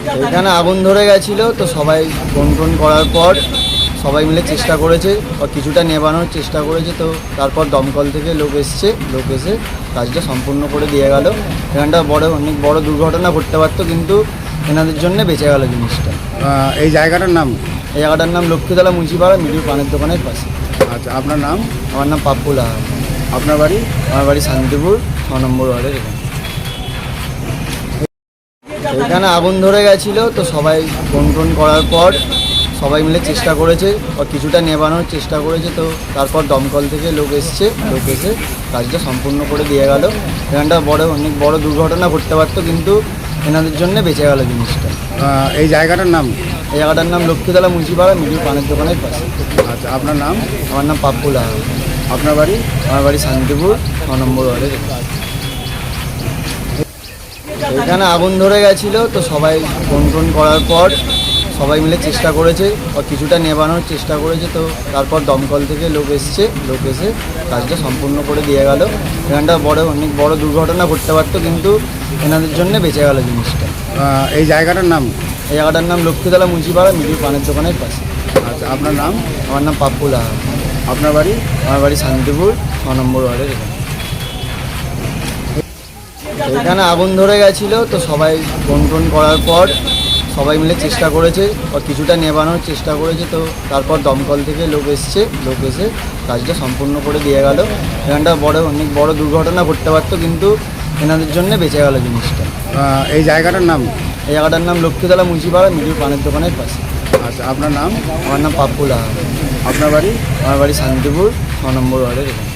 এখানে আগুন ধরে গেছিলো, তো সবাই ফোন টোন করার পর সবাই মিলে চেষ্টা করেছে বা কিছুটা নেভানোর চেষ্টা করেছে। তো তারপর দমকল থেকে লোক এসে কাজটা সম্পূর্ণ করে দিয়ে গেল। এখানটা অনেক বড় দুর্ঘটনা ঘটতে পারতো, কিন্তু এনাদের জন্য বেঁচে গেল জিনিসটা। এই জায়গাটার নাম? এই জায়গাটার নাম লক্ষ্মীতলা মুন্সিপাড়া, মিডির পানের দোকানের পাশে। আচ্ছা, আপনার নাম? আমার নাম পাপ্পু লাহা। আপনার বাড়ি? আমার বাড়ি শান্তিপুর 6 নম্বর ওয়ার্ডের এখানে। এখানে আগুন ধরে গেছিলো, তো সবাই ফোন টোন করার পর সবাই মিলে চেষ্টা করেছে বা কিছুটা নেভানোর চেষ্টা করেছে। তো তারপর দমকল থেকে লোক এসে কাজটা সম্পূর্ণ করে দিয়ে গেল। এখানটা অনেক বড় দুর্ঘটনা ঘটতে পারতো, কিন্তু এনাদের জন্য বেঁচে গেল জিনিসটা। এই জায়গাটার নাম? এই জায়গাটার নাম লক্ষ্মীতলা মুন্সিপাড়া, মিডির পানের দোকানের পাশে। আচ্ছা, আপনার নাম? আমার নাম পাপ্পু লাহা। আপনার বাড়ি? আমার বাড়ি শান্তিপুর 6 নম্বর ওয়ার্ডের এখানে। এখানে আগুন ধরে গেছিলো, তো সবাই ফোন টোন করার পর সবাই মিলে চেষ্টা করেছে বা কিছুটা নেভানোর চেষ্টা করেছে। তো তারপর দমকল থেকে লোক এসে কাজটা সম্পূর্ণ করে দিয়ে গেল। এখানটা অনেক বড় দুর্ঘটনা ঘটতে পারতো, কিন্তু এনাদের জন্য বেঁচে গেল জিনিসটা। এই জায়গাটার নাম? এই জায়গাটার নাম লক্ষ্মীতলা মুন্সিপাড়া, মিডির পানের দোকানের পাশে। আচ্ছা, আপনার নাম? আমার নাম পাপ্পু লাহা। আপনার বাড়ি? আমার বাড়ি শান্তিপুর 6 নম্বর ওয়ার্ডের এখানে। এখানে আগুন ধরে গেছিলো, তো সবাই ফোন টোন করার পর সবাই মিলে চেষ্টা করেছে বা কিছুটা নেভানোর চেষ্টা করেছে। তো তারপর দমকল থেকে লোক এসে কাজটা সম্পূর্ণ করে দিয়ে গেল। এখানটা অনেক বড় দুর্ঘটনা ঘটতে পারতো, কিন্তু এনাদের জন্য বেঁচে গেল জিনিসটা। এই জায়গাটার নাম? এই জায়গাটার নাম লক্ষ্মীতলা মুন্সিপাড়া, মিডির পানের দোকানের পাশে। আচ্ছা, আপনার নাম? আমার নাম পাপ্পু লাহা। আপনার বাড়ি? আমার বাড়ি শান্তিপুর 6 নম্বর ওয়ার্ডের এখানে।